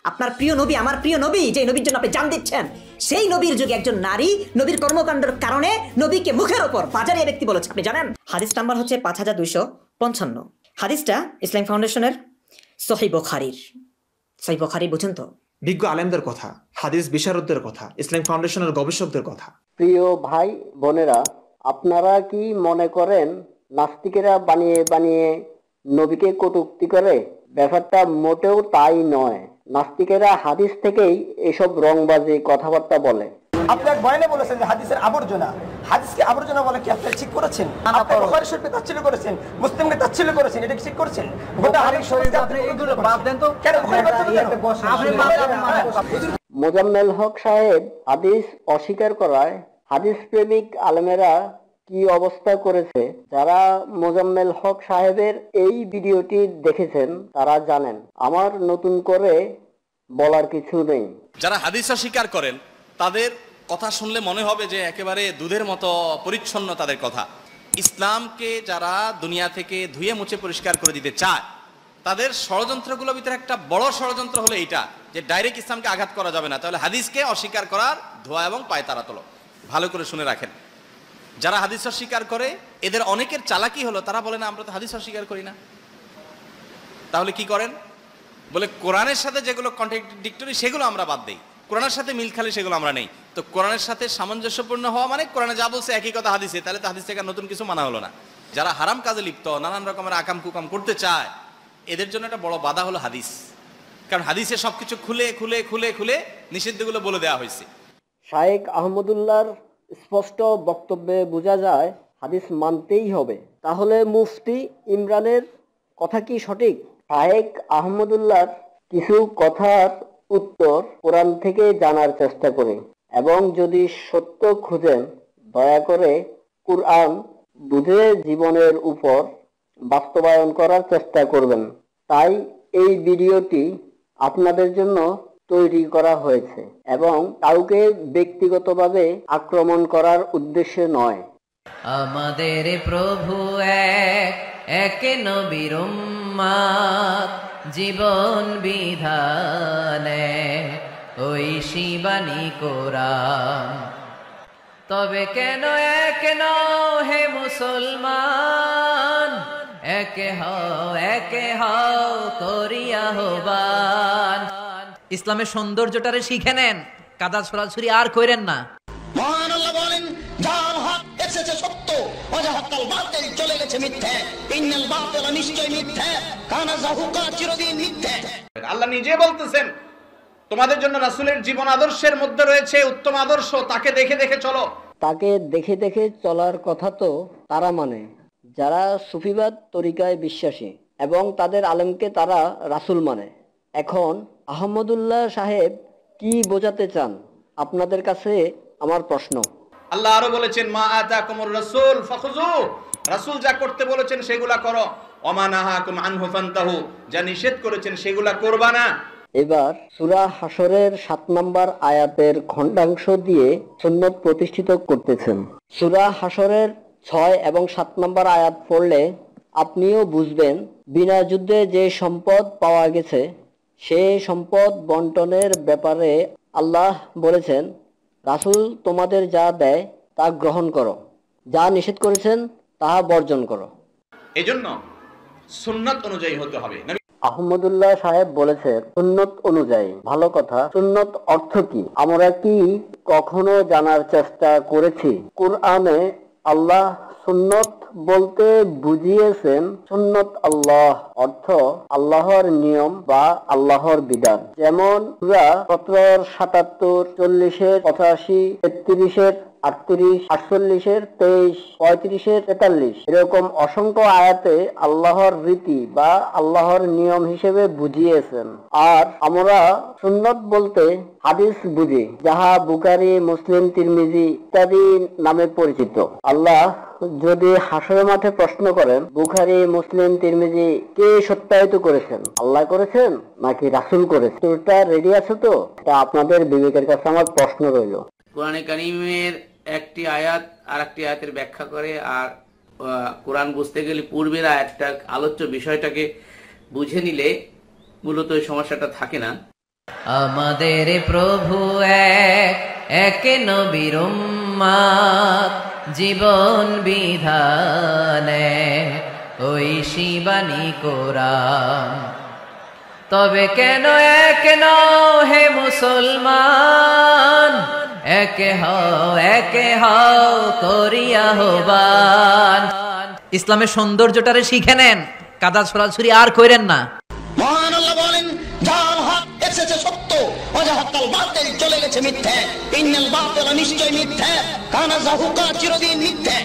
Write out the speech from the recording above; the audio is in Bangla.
আপনার প্রিয় নবী, আমার প্রিয় নবী, যে নবীর জন্য আপনি জান দিচ্ছেন, সেই নবীর যুগে একজন নারী নবীর কর্মকাণ্ডের কারণে নবীকে মুখের ওপর বাজারে ব্যক্তি বলেছে। আপনি জানেন? হাদিস নাম্বার হচ্ছে 5255। হাদিসটা ইসলাম ফাউন্ডেশনের সহিহ বুখারীর। সহিহ বুখারী বুঝেন তো? বিজ্ঞ আলেমদের কথা, হাদিস বিশারদদের কথা, ইসলাম ফাউন্ডেশনের গবেষকদের কথা। প্রিয় ভাই বোনেরা, আপনারা কি মনে করেন নাস্তিকেরা বানিয়ে বানিয়ে নবীকে কটূক্তি করে? ব্যাপারটা মোটেও তাই নয়। নাস্তিকেরা হাদিস থেকেই এসব রংবাজি কথাবার্তা বলে। আপনি এক বয়ানে বলেছেন যে হাদিসের আবর্জনা, হাদিসকে আবর্জনা বলে কি আপনি ঠিক করেছেন? আপনি বুখারী শরীফকে তাচ্ছিল্য করেছেন, মুসলিমকে তাচ্ছিল্য করেছেন, এটা কি ঠিক করেছেন? গোটা হাদিস শরীফ আপনি এইগুলো বাদ দেন তো। কেন বুখারী বাদ দেন? আপনি মোজাম্মেল হক সাহেব হাদিস অস্বীকার করায় হাদিস প্রেমিক আলেমেরা কি অবস্থা করেছে? যারা মোজাম্মেল হক সাহেবের এই ভিডিওটি দেখেছেন তারা জানেন। আমার নতুন করে বলার কিছু নেই। যারা হাদিস অস্বীকার করেন তাদের কথা শুনলে মনে হবে যে একেবারে দুধের মতো পরিচ্ছন্ন তাদের কথা। ইসলামকে যারা দুনিয়া থেকে ধুয়ে মুছে পরিষ্কার করে দিতে চায়, তাদের ষড়যন্ত্রগুলোর ভিতরে একটা বড় ষড়যন্ত্র হলো এইটা যে ডাইরেক্ট ইসলামকে আঘাত করা যাবে না, তাহলে হাদিসকে অস্বীকার করার ধোয়া এবং পায় তারা তোলো। ভালো করে শুনে রাখেন, যারা হাদিস অস্বীকার করে এদের অনেকের চালাকি হলো তারা বলে না আমরা তো হাদিস অস্বীকার করি না। তাহলে কি করেন? বলে কোরআনের সাথে যেগুলো কন্ট্রাডিক্টরি সেগুলো আমরা বাদ দেই, কোরআনের সাথে মিল খালি সেগুলো আমরা নেই। তো কোরআনের সাথে সামঞ্জস্যপূর্ণ হওয়া মানে কোরআনে যা বলছে একই কথা হাদিসে, তাহলে তো হাদিস থেকে নতুন কিছু মানা হলো না। যারা হারাম কাজে লিপ্ত, নানান রকমের আকাম কুকাম করতে চায়, এদের জন্য একটা বড় বাধা হলো হাদিস। কারণ হাদিসে সবকিছু খুলে খুলে খুলে খুলে নিষিদ্ধগুলো বলে দেওয়া হয়েছে। শায়েখ আহমদুল্লাহর স্পষ্ট বক্তব্যে বোঝা যায় হাদিস মানতেই হবে। তাহলে মুফতি ইমরানের কথা কি সঠিক? শায়েখ আহমদুল্লাহর কিছু কথার উত্তর কোরআন থেকে জানার চেষ্টা করি, এবং যদি সত্য খুঁজেন দয়া করে কুরআন বুঝে জীবনের উপর বাস্তবায়ন করার চেষ্টা করবেন। তাই এই ভিডিওটি আপনাদের জন্য তৈরি করা হয়েছে এবং কাউকে ব্যক্তিগতভাবে আক্রমণ করার উদ্দেশ্যে নয়। আমাদের প্রভু এক, এক নবীর উম্মত, জীবন বিধানে ওই শিবানী কোরআন। তবে কেন এক নও হে মুসলমান, একে হও করিয়া হবান। ইসলামের সৌন্দর্যটারে শিখে নেন, কাদা ছড়াছড়ি আর কইরেন না। মহান আল্লাহ বলেন, যার হক এসেছে সত্য, ওয়াজাহাকাল বাতিল চলে গেছে মিথ্যা, ইন্নাল বাতিল নিশ্চয় মিথ্যা, কানা যাহুকা চিরদিন মিথ্যা। আল্লাহ নিজে বলতেছেন তোমাদের জন্য রাসূলের জীবন আদর্শের মধ্যে রয়েছে উত্তম আদর্শ, তাকে দেখে দেখে চলো। তাকে দেখে দেখে চলার কথা তো তারা মানে যারা সুফিবাদ তরিকায় বিশ্বাসী এবং তাদের আলেমকে তারা রাসূল মানে। এখন আহমদুল্লাহ সাহেব কি বোঝাতে চান? আপনাদের কাছে আমার প্রশ্ন। আল্লাহ আরো বলেছেন, মা আতাকুমুর রাসূল ফাখুযু, রাসূল যা করতে বলেছেন সেগুলা করো, ওমা নাহাকুম আনহু ফান্তাহু, যা নিষেধ করেছেন সেগুলা করবা না। এবার সূরা হাশরের 7 নম্বর আয়াতের খণ্ডাংশ দিয়ে সুন্নাত প্রতিষ্ঠিত করতেছেন। সূরা হাশরের 6 এবং 7 নম্বর আয়াত পড়লে আপনিও বুঝবেন বিনা যুদ্ধে যে সম্পদ পাওয়া গেছে সেই সম্পদ বন্টনের ব্যাপারে আল্লাহ বলেছেন, রাসূল তোমাদের যা দেয় তা গ্রহণ করো, যা নিষেধ করেছেন তা বর্জন করো। এজন্য সুন্নাত অনুযায়ী হতে হবে। আহমদুল্লাহ সাহেব বলেছেন সুন্নত অনুযায়ী। ভালো কথা, সুন্নত অর্থ কি আমরা কি কখনো জানার চেষ্টা করেছি? কুরআনে আল্লাহ সুন্নত বলতে বুঝিয়েছেন সুন্নত আল্লাহ অর্থ আল্লাহর নিয়ম বা আল্লাহর বিধান। যেমন সূরা 17, 77, 40, 85, 33, 38, 48, 23, 35, 43 এরকম অসংখ্য আয়াতে আল্লাহর রীতি বা আল্লাহর নিয়ম হিসেবে বুঝিয়েছেন। আর আমরা সুন্নত বলতে হাদিস বুঝি, যাহা বুখারী, মুসলিম, তিরমিজি ইত্যাদি নামে পরিচিত। আল্লাহ যদি হাশরের মাঠে প্রশ্ন করেন বুখারী, মুসলিম, তিরমিজি কে সত্যায়িত করেছেন, আল্লাহ করেছেন নাকি রাসূল করেছেন? তোরটা রেডি আছে তো? এটা আপনাদের বিবেকের কাছে আমার প্রশ্ন রইল। কোরআনে কারীমের একটি আয়াত আর একটি আয়াতের ব্যাখ্যা করে, আর কোরআন বুঝতে গেলে পূর্বের আয়াতটা আলোচ্য বিষয়টাকে বুঝে নিলে মূলত এই সমস্যাটা থাকে না। আমাদের প্রভু এক, এক নবীর উম্মত, জীবন বিধান এক, ওই শিবানী কোরআন। তবে কেন এক নও হে মুসলমান, একে হও করিয়া আহ্বান। ইসলামের সৌন্দর্যটারে শিখে নেন, কাদা ছোড়াছুরি আর কইরেন না। মহান আল্লাহ বলেন, জাল হক এসেছে সত্য, ওয়াজাহাকাল বাতিল চলে গেছে মিথ্যা। ইন্নাল বাতিলা নিশ্চয় মিথ্যা, কানা যাহুকা চিরদিন মিথ্যা।